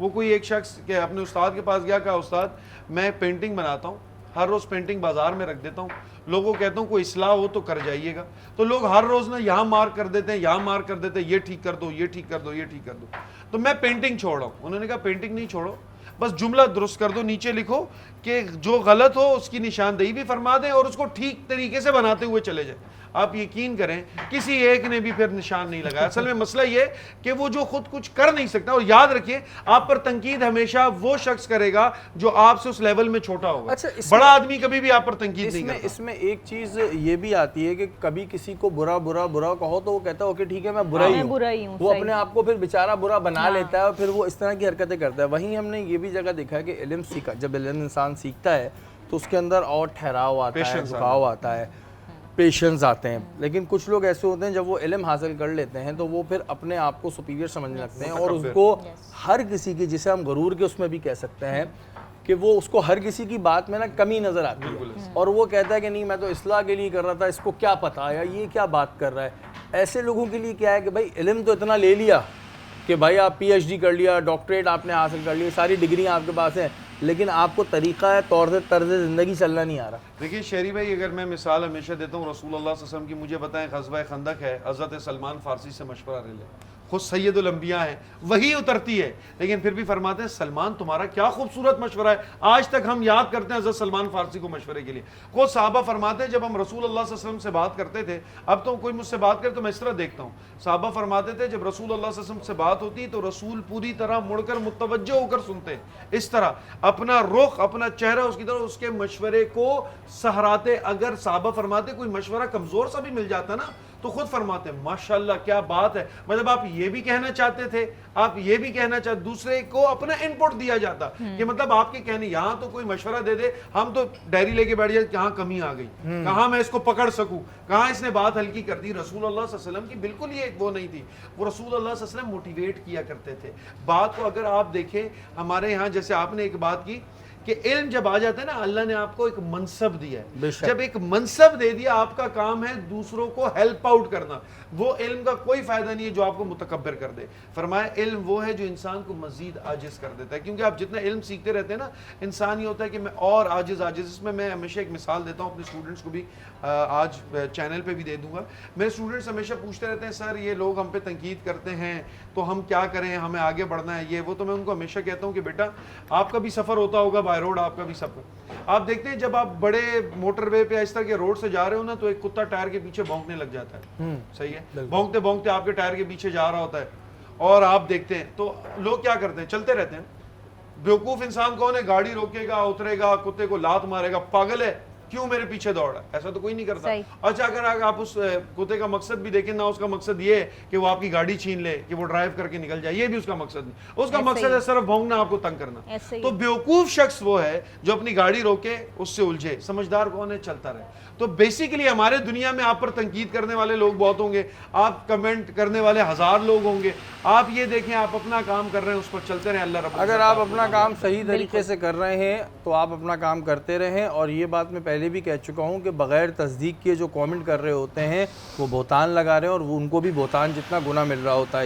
وہ کوئی ایک شخص کہ اپنے استاد کے پاس گیا، کہا استاد میں پینٹنگ بناتا ہوں، ہر روز پینٹنگ بازار میں رکھ دیتا ہوں، لوگوں کو کہتا ہوں کوئی اصلاح ہو تو کر جائیے گا، تو لوگ ہر روز نا یہاں مار کر دیتے ہیں، یہاں مار کر دیتے ہیں، یہ ٹھیک کر دو، یہ ٹھیک کر دو، یہ ٹھیک کر دو، تو میں پینٹنگ چھوڑ رہا ہوں۔ انہوں نے کہا پینٹنگ نہیں چھوڑو، بس جملہ درست کر دو، نیچے لکھو کہ جو غلط ہو اس کی نشاندہی بھی فرما دیں اور اس کو ٹھیک طریقے سے بناتے ہوئے چلے جائیں۔ آپ یقین کریں کسی ایک نے بھی پھر نشان نہیں لگایا۔ اصل میں مسئلہ یہ کہ وہ جو خود کچھ کر نہیں سکتا، اور یاد رکھیے آپ پر تنقید ہمیشہ وہ شخص کرے گا جو آپ سے اس لیول میں چھوٹا ہوگا۔ بڑا آدمی کبھی بھی آپ پر تنقید نہیں کرتا۔ اس میں ایک چیز یہ بھی آتی ہے کہ کبھی کسی کو برا کہو تو وہ کہتا ہے اوکے ٹھیک ہے میں برا ہی ہوں، وہ اپنے آپ کو پھر بیچارہ برا بنا لیتا ہے اور پھر وہ اس طرح کی حرکتیں کرتا ہے۔ وہیں ہم نے یہ بھی جگہ دیکھا ہے کہ علم سیکھا، جب علم انسان سیکھتا ہے تو اس کے اندر اور ٹھہراؤ آتا ہے، جھکاؤ آتا ہے، پیشنس آتے ہیں۔ لیکن کچھ لوگ ایسے ہوتے ہیں جب وہ علم حاصل کر لیتے ہیں تو وہ پھر اپنے آپ کو سپیریئر سمجھنے لگتے ہیں، اور اس کو ہر کسی کی، جسے ہم غرور کے اس میں بھی کہہ سکتے ہیں کہ وہ اس کو ہر کسی کی بات میں نا کمی نظر آتی ہے، اور وہ کہتا ہے کہ نہیں میں تو اصلاح کے لیے کر رہا تھا، اس کو کیا پتا یا یہ کیا بات کر رہا ہے۔ ایسے لوگوں کے لیے کیا ہے کہ بھائی علم تو اتنا لے لیا کہ بھائی آپ پی ایچ ڈی کر لیا، ڈاکٹریٹ آپ نے حاصل کر لی، ساری ڈگریاں آپ کے پاس ہیں، لیکن آپ کو طریقہ ہے طرز زندگی چلنا نہیں آ رہا۔ دیکھیے شہری بھائی، اگر میں مثال ہمیشہ دیتا ہوں رسول اللہ صلی اللہ علیہ وسلم کی، مجھے بتائیں غزوہ خندق ہے، حضرت سلمان فارسی سے مشورہ لے لیں، خود سید الانبیاء ہیں، وہی اترتی ہے، لیکن پھر بھی فرماتے ہیں سلمان تمہارا کیا خوبصورت مشورہ ہے، آج تک ہم یاد کرتے ہیں حضرت سلمان فارسی کو مشورے کے لیے۔ خود صحابہ فرماتے ہیں جب ہم رسول اللہ صلی اللہ علیہ وسلم سے بات کرتے تھے، اب تو کوئی مجھ سے بات کرے تو میں اس طرح دیکھتا ہوں، صحابہ فرماتے تھے جب رسول اللہ صلی اللہ علیہ وسلم سے بات ہوتی تو رسول پوری طرح مڑ کر متوجہ ہو کر سنتے، اس طرح اپنا رخ، اپنا چہرہ اس کی طرف، اس کے مشورے کو سہراتے۔ اگر صحابہ فرماتے کوئی مشورہ کمزور سا بھی مل جاتا نا تو خود فرماتے ہیں ماشاءاللہ کیا بات ہے، مطلب آپ یہ بھی کہنا چاہتے تھے، آپ یہ بھی کہنا چاہتے، دوسرے کو اپنا انپٹ دیا جاتا کہ مطلب آپ کے کہنے، یہاں تو کوئی مشورہ دے دے ہم تو ڈائری لے کے بیٹھ جائے کہاں کمی آ گئی، کہاں میں اس کو پکڑ سکوں، کہاں اس نے بات ہلکی کر دی۔ رسول اللہ صلی اللہ علیہ وسلم کی بالکل یہ وہ نہیں تھی، وہ رسول اللہ صلی اللہ علیہ وسلم موٹیویٹ کیا کرتے تھے بات کو۔ اگر آپ دیکھیں ہمارے یہاں جیسے آپ نے ایک بات کی کہ علم جب آ جاتا ہے نا، اللہ نے آپ کو ایک منصب دیا ہے، جب ایک منصب دے دیا آپ کا کام ہے دوسروں کو ہیلپ آؤٹ کرنا۔ وہ علم کا کوئی فائدہ نہیں ہے جو آپ کو متکبر کر دے۔ فرمایا علم وہ ہے جو انسان کو مزید عاجز کر دیتا ہے، کیونکہ آپ جتنا علم سیکھتے رہتے ہیں نا، انسان یہ ہوتا ہے کہ میں اور عاجز۔ اس میں ہمیشہ ایک مثال دیتا ہوں اپنے اسٹوڈنٹس کو بھی، آج چینل پہ بھی دے دوں گا۔ میرے اسٹوڈنٹس ہمیشہ پوچھتے رہتے ہیں سر یہ لوگ ہم پہ تنقید کرتے ہیں تو ہم کیا کریں، ہمیں آگے بڑھنا ہے یہ وہ، تو میں ان کو ہمیشہ کہتا ہوں کہ بیٹا آپ کا بھی سفر ہوتا ہوگا بائی روڈ، آپ کا بھی سفر، آپ دیکھتے ہیں جب آپ بڑے موٹر وے پہ اس طرح کے روڈ سے جا رہے ہو نا تو ایک کتا ٹائر کے پیچھے بھونکنے لگ جاتا ہے، صحیح ہے، بھونکتے بھونکتے آپ کے ٹائر کے پیچھے جا رہا ہوتا ہے، اور آپ دیکھتے ہیں تو لوگ کیا کرتے ہیں، چلتے رہتے ہیں۔ بیوقوف انسان کون ہے، گاڑی روکے گا، اترے گا، کتے کو لات مارے گا، پاگل ہے کیوں میرے پیچھے دوڑ رہا ہے، ایسا تو کوئی نہیں کرتا۔ اچھا اگر آپ اس کتے کا مقصد بھی دیکھیں نا، اس کا مقصد یہ ہے کہ وہ آپ کی گاڑی چھین لے، کہ وہ ڈرائیو کر کے نکل جائے، یہ بھی اس کا مقصد نہیں، اس کا مقصد ہے صرف بھونکنا، آپ کو تنگ کرنا۔ تو بیوقوف شخص وہ ہے جو اپنی گاڑی روکے، اس سے الجھے، سمجھدار کون ہے، چلتا رہے۔ تو بیسیکلی ہمارے دنیا میں آپ پر تنقید کرنے والے لوگ بہت ہوں گے، آپ کمنٹ کرنے والے ہزار لوگ ہوں گے، آپ یہ دیکھیں آپ اپنا کام کر رہے ہیں اس پر چلتے رہیں، اللہ رب اگر آپ اپنا کام صحیح طریقے سے کر رہے ہیں تو آپ اپنا کام کرتے رہیں۔ اور یہ بات میں پہلے بھی کہہ چکا ہوں کہ بغیر تصدیق کے جو کامنٹ کر رہے ہوتے ہیں وہ بہتان لگا رہے ہیں، اور ان کو بھی بہتان جتنا گناہ مل رہا ہوتا ہے۔